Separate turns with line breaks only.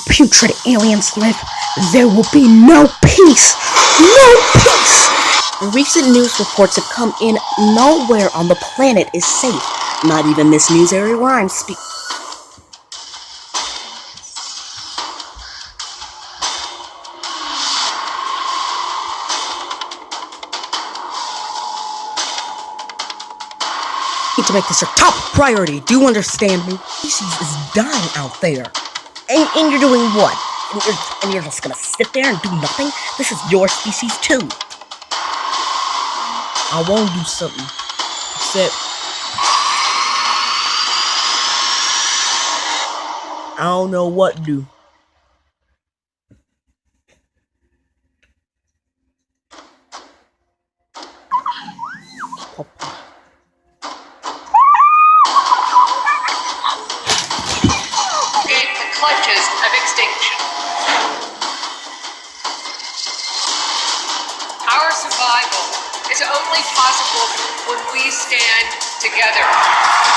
putrid aliens live, there will be no peace. No peace! Recent news reports have come in. Nowhere on the planet is safe. Not even this news area where I'm speaking. To make this your top priority. Do you understand me? Species is dying out there. And you're doing what? And you're just gonna sit there and do nothing? This is your species too. I won't do something. Except I don't know what to do.
Clutches of extinction. Our survival is only possible when we stand together.